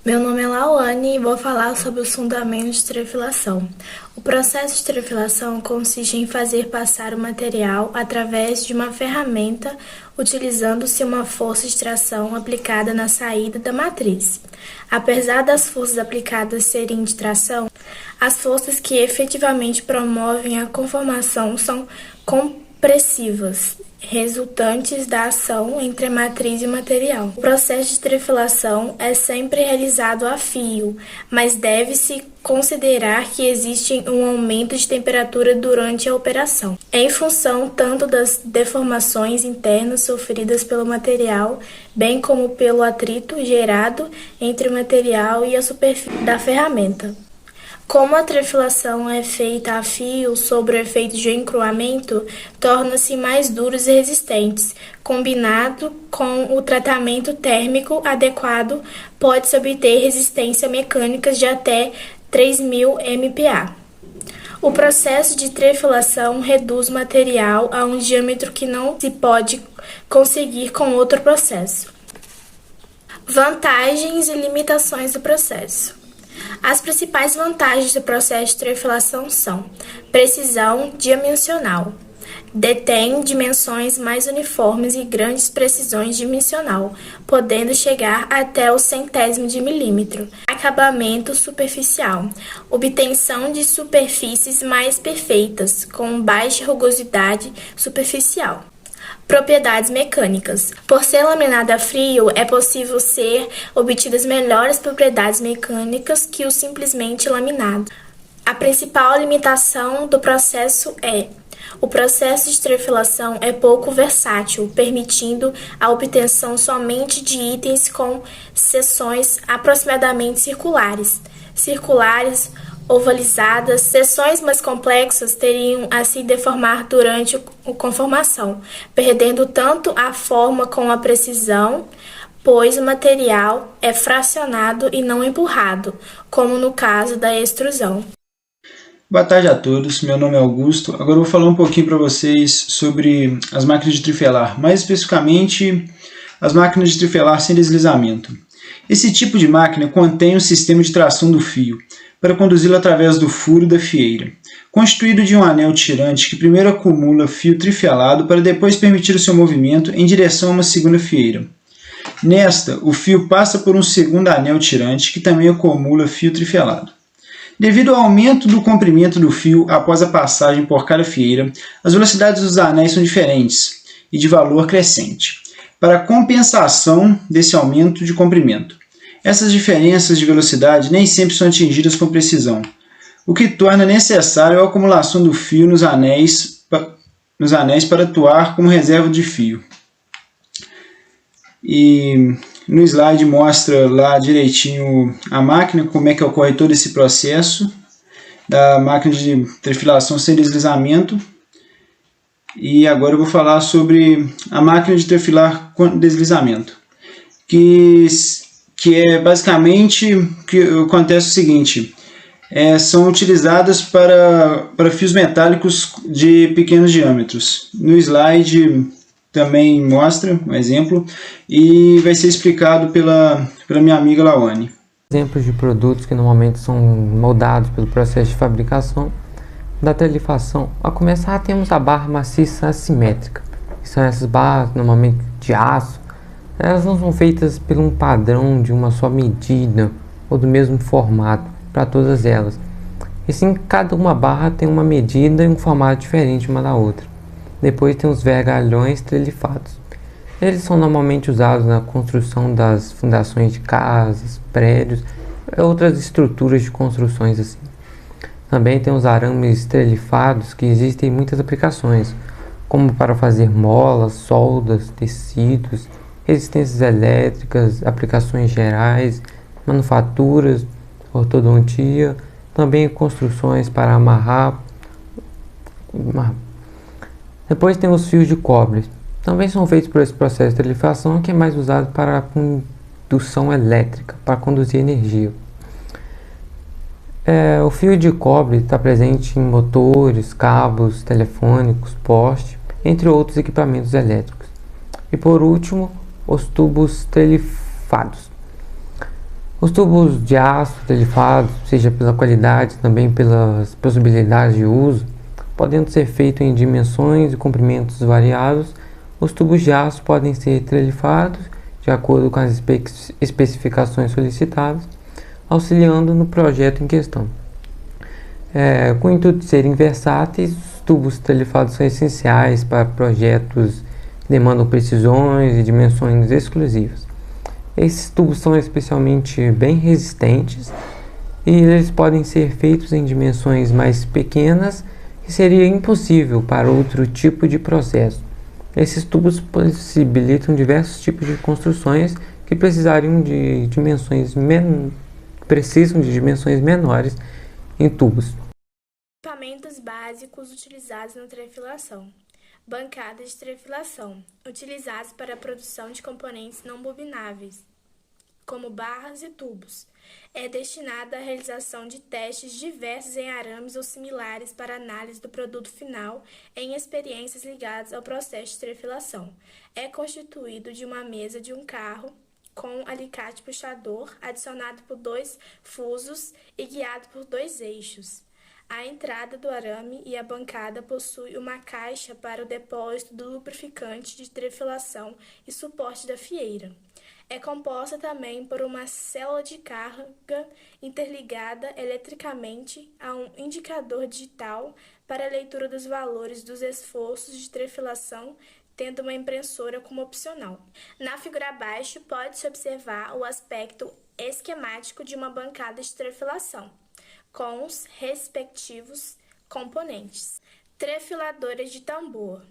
Meu nome é Lauane e vou falar sobre os fundamentos de trefilação. O processo de trefilação consiste em fazer passar o material através de uma ferramenta utilizando-se uma força de tração aplicada na saída da matriz. Apesar das forças aplicadas serem de tração, as forças que efetivamente promovem a conformação são compressivas, resultantes da ação entre a matriz e o material. O processo de trefilação é sempre realizado a fio, mas deve-se considerar que existe um aumento de temperatura durante a operação, em função tanto das deformações internas sofridas pelo material, bem como pelo atrito gerado entre o material e a superfície da ferramenta. Como a trefilação é feita a fio sob o efeito de encruamento, torna-se mais duros e resistentes. Combinado com o tratamento térmico adequado, pode-se obter resistência mecânica de até 3.000 MPa. O processo de trefilação reduz o material a um diâmetro que não se pode conseguir com outro processo. Vantagens e limitações do processo. As principais vantagens do processo de trefilação são: precisão dimensional. Detém dimensões mais uniformes e grandes precisões dimensional, podendo chegar até o centésimo de milímetro. Acabamento superficial. Obtenção de superfícies mais perfeitas, com baixa rugosidade superficial. Propriedades mecânicas. Por ser laminado a frio, é possível ser obtidas melhores propriedades mecânicas que o simplesmente laminado. A principal limitação do processo é: o processo de trefilação é pouco versátil, permitindo a obtenção somente de itens com seções aproximadamente circulares, ovalizadas. Seções mais complexas teriam a se deformar durante a conformação, perdendo tanto a forma como a precisão, pois o material é fracionado e não empurrado, como no caso da extrusão. Boa tarde a todos, meu nome é Augusto. Agora eu vou falar um pouquinho para vocês sobre as máquinas de trifelar, mais especificamente as máquinas de trifelar sem deslizamento. Esse tipo de máquina contém um sistema de tração do fio, para conduzi-lo através do furo da fieira, constituído de um anel tirante que primeiro acumula fio trifelado para depois permitir o seu movimento em direção a uma segunda fieira. Nesta, o fio passa por um segundo anel tirante que também acumula fio trifelado. Devido ao aumento do comprimento do fio após a passagem por cada fieira, as velocidades dos anéis são diferentes e de valor crescente, para compensação desse aumento de comprimento. Essas diferenças de velocidade nem sempre são atingidas com precisão, o que torna necessário a acumulação do fio nos anéis para atuar como reserva de fio. E no slide mostra lá direitinho a máquina, como é que ocorre todo esse processo da máquina de trefilação sem deslizamento. E agora eu vou falar sobre a máquina de trefilar com deslizamento, que é basicamente o que acontece o seguinte: são utilizadas para fios metálicos de pequenos diâmetros. No slide também mostra um exemplo e vai ser explicado pela minha amiga Lauane. Exemplos de produtos que normalmente são moldados pelo processo de fabricação da trefilação. A começar, temos a barra maciça assimétrica, que são essas barras normalmente de aço. Elas não são feitas por um padrão de uma só medida ou do mesmo formato para todas elas. E sim, cada uma barra tem uma medida e um formato diferente uma da outra. Depois tem os vergalhões trelifados. Eles são normalmente usados na construção das fundações de casas, prédios e outras estruturas de construções assim. Também tem os arames trelifados, que existem em muitas aplicações, como para fazer molas, soldas, tecidos, resistências elétricas, aplicações gerais, manufaturas, ortodontia, também construções para amarrar. Depois tem os fios de cobre. Também são feitos por esse processo de trefilação, que é mais usado para a condução elétrica, para conduzir energia. O fio de cobre está presente em motores, cabos telefônicos, poste, entre outros equipamentos elétricos. E por último, os tubos trelifados. Os tubos de aço telefados, seja pela qualidade, também pelas possibilidades de uso, podendo ser feitos em dimensões e comprimentos variados. Os tubos de aço podem ser telefados de acordo com as especificações solicitadas, auxiliando no projeto em questão. Com o intuito de serem versáteis, os tubos telefados são essenciais para projetos que demandam precisões e dimensões exclusivas. Esses tubos são especialmente bem resistentes e eles podem ser feitos em dimensões mais pequenas, que seria impossível para outro tipo de processo. Esses tubos possibilitam diversos tipos de construções que precisam de dimensões menores em tubos. Equipamentos básicos utilizados na trefilação. Bancadas de trefilação, utilizadas para a produção de componentes não bobináveis, como barras e tubos. É destinada à realização de testes diversos em arames ou similares para análise do produto final em experiências ligadas ao processo de trefilação. É constituído de uma mesa de um carro com alicate puxador, adicionado por 2 fusos e guiado por 2 eixos. A entrada do arame e a bancada possui uma caixa para o depósito do lubrificante de trefilação e suporte da fieira. É composta também por uma célula de carga interligada eletricamente a um indicador digital para a leitura dos valores dos esforços de trefilação, tendo uma impressora como opcional. Na figura abaixo, pode-se observar o aspecto esquemático de uma bancada de trefilação, com os respectivos componentes. Trefiladoras de tambor,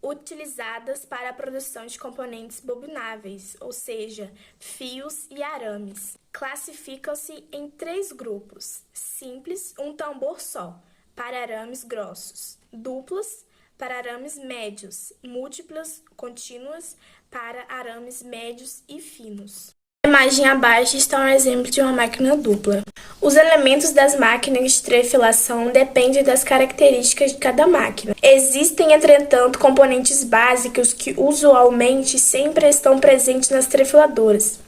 utilizadas para a produção de componentes bobináveis, ou seja, fios e arames. Classificam-se em 3 grupos: simples, um tambor só, para arames grossos; duplas, para arames médios; múltiplas, contínuas, para arames médios e finos. A imagem abaixo está um exemplo de uma máquina dupla. Os elementos das máquinas de trefilação dependem das características de cada máquina. Existem, entretanto, componentes básicos que usualmente sempre estão presentes nas trefiladoras.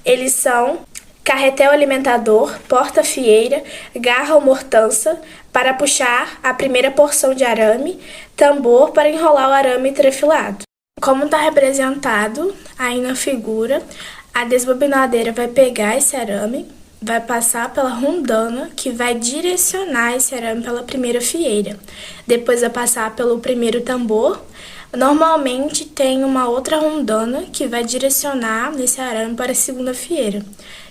Eles são carretel alimentador, porta-fieira, garra ou mortança para puxar a primeira porção de arame, tambor para enrolar o arame trefilado. Como está representado aí na figura, a desbobinadeira vai pegar esse arame, vai passar pela rondana, que vai direcionar esse arame pela primeira fieira. Depois vai passar pelo primeiro tambor. Normalmente tem uma outra rondana que vai direcionar esse arame para a segunda fieira,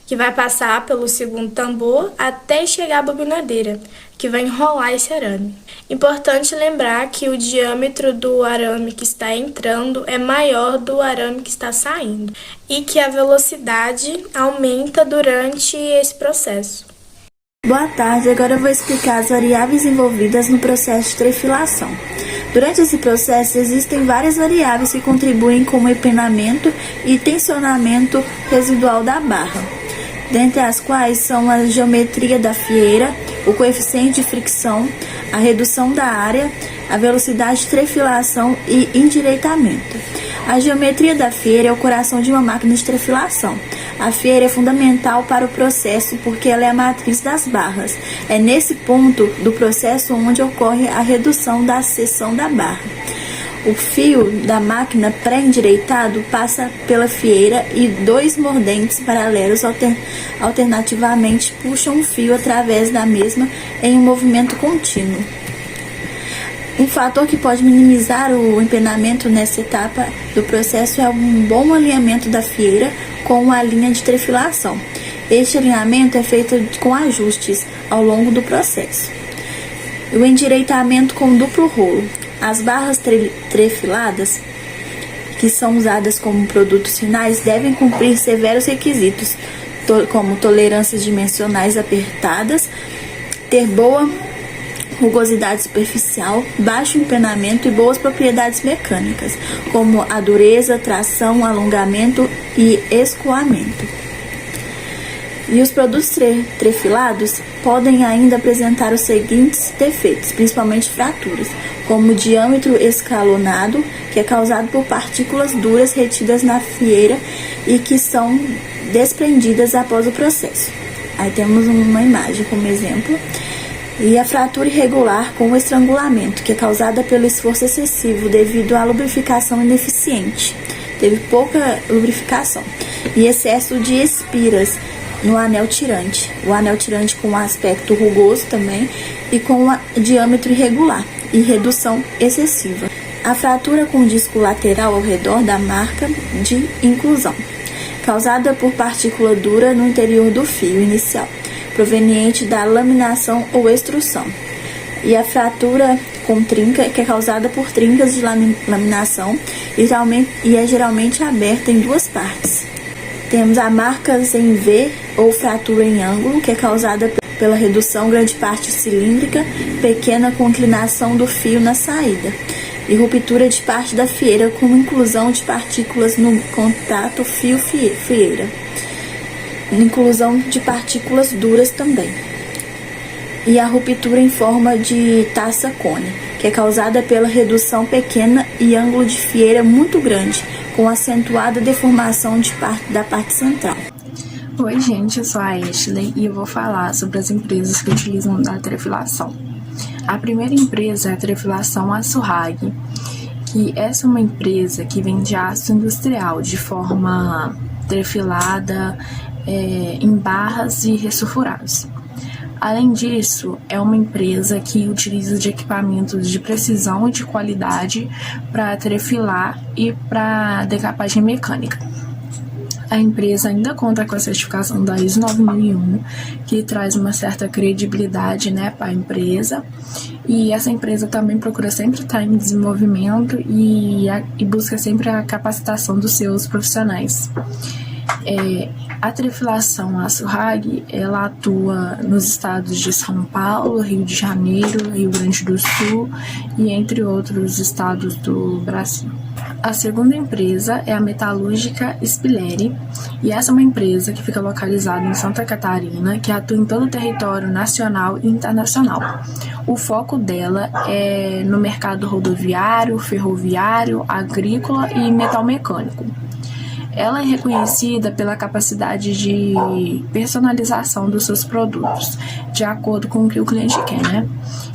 que vai passar pelo segundo tambor até chegar à bobinadeira, que vai enrolar esse arame. Importante lembrar que o diâmetro do arame que está entrando é maior do arame que está saindo e que a velocidade aumenta durante esse processo. Boa tarde, agora eu vou explicar as variáveis envolvidas no processo de trefilação. Durante esse processo existem várias variáveis que contribuem com o empenamento e tensionamento residual da barra, dentre as quais são a geometria da fieira, o coeficiente de fricção, a redução da área, a velocidade de trefilação e endireitamento. A geometria da fieira é o coração de uma máquina de trefilação. A fieira é fundamental para o processo porque ela é a matriz das barras. É nesse ponto do processo onde ocorre a redução da seção da barra. O fio da máquina pré-endireitado passa pela fieira e 2 mordentes paralelos alternativamente puxam o fio através da mesma em um movimento contínuo. Um fator que pode minimizar o empenamento nessa etapa do processo é um bom alinhamento da fieira com a linha de trefilação. Este alinhamento é feito com ajustes ao longo do processo. O endireitamento com duplo rolo. As barras trefiladas, que são usadas como produtos finais, devem cumprir severos requisitos, como tolerâncias dimensionais apertadas, ter boa rugosidade superficial, baixo empenamento e boas propriedades mecânicas, como a dureza, tração, alongamento e escoamento. E os produtos trefilados podem ainda apresentar os seguintes defeitos, principalmente fraturas, como o diâmetro escalonado, que é causado por partículas duras retidas na fieira e que são desprendidas após o processo. Aí temos uma imagem como exemplo. E a fratura irregular com o estrangulamento, que é causada pelo esforço excessivo devido à lubrificação ineficiente. Teve pouca lubrificação. E excesso de espiras no anel tirante. O anel tirante com aspecto rugoso também e com diâmetro irregular e redução excessiva. A fratura com disco lateral ao redor da marca de inclusão, causada por partícula dura no interior do fio inicial, proveniente da laminação ou extrusão. E a fratura com trinca, que é causada por trincas de laminação e é geralmente aberta em duas partes. Temos a marcas em V ou fratura em ângulo, que é causada pela redução grande parte cilíndrica, pequena com inclinação do fio na saída. E ruptura de parte da fieira com inclusão de partículas no contato fio-fieira. Inclusão de partículas duras também. E a ruptura em forma de taça-cone, que é causada pela redução pequena e ângulo de fieira muito grande, com acentuada deformação da parte central. Oi gente, eu sou a Ashley e eu vou falar sobre as empresas que utilizam a trefilação. A primeira empresa é a Trefilação Aço Rag, que essa é uma empresa que vende aço industrial de forma trefilada, em barras e ressulfurados. Além disso, é uma empresa que utiliza de equipamentos de precisão e de qualidade para trefilar e para decapagem mecânica. A empresa ainda conta com a certificação da ISO 9001, que traz uma certa credibilidade, para a empresa. E essa empresa também procura sempre estar em desenvolvimento e busca sempre a capacitação dos seus profissionais. A Trefilação Aço Rag, ela atua nos estados de São Paulo, Rio de Janeiro, Rio Grande do Sul e entre outros estados do Brasil. A segunda empresa é a Metalúrgica Spilleri, e essa é uma empresa que fica localizada em Santa Catarina, que atua em todo o território nacional e internacional. O foco dela é no mercado rodoviário, ferroviário, agrícola e metalmecânico. Ela é reconhecida pela capacidade de personalização dos seus produtos, de acordo com o que o cliente quer,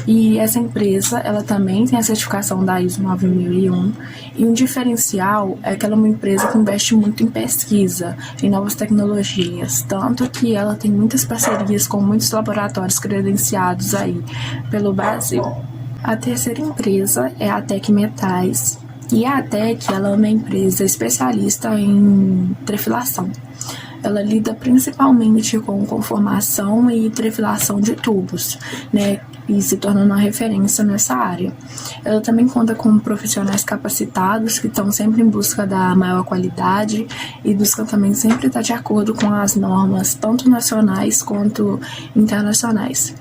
E essa empresa, ela também tem a certificação da ISO 9001, e um diferencial é que ela é uma empresa que investe muito em pesquisa, em novas tecnologias, tanto que ela tem muitas parcerias com muitos laboratórios credenciados aí pelo Brasil. A terceira empresa é a Tec Metais, e a Tec, ela é uma empresa especialista em trefilação. Ela lida principalmente com conformação e trefilação de tubos, e se tornando uma referência nessa área. Ela também conta com profissionais capacitados que estão sempre em busca da maior qualidade e buscam também sempre estar de acordo com as normas, tanto nacionais quanto internacionais.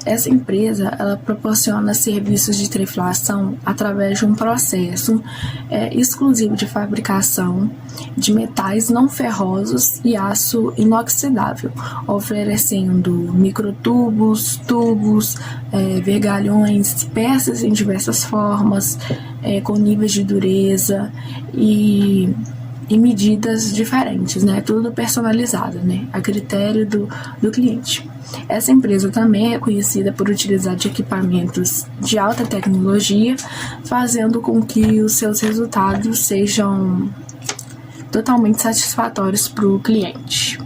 Essa empresa, ela proporciona serviços de trefilação através de um processo exclusivo de fabricação de metais não ferrosos e aço inoxidável, oferecendo microtubos, tubos, vergalhões, peças em diversas formas, com níveis de dureza e medidas diferentes, tudo personalizado, a critério do cliente. Essa empresa também é reconhecida por utilizar de equipamentos de alta tecnologia, fazendo com que os seus resultados sejam totalmente satisfatórios para o cliente.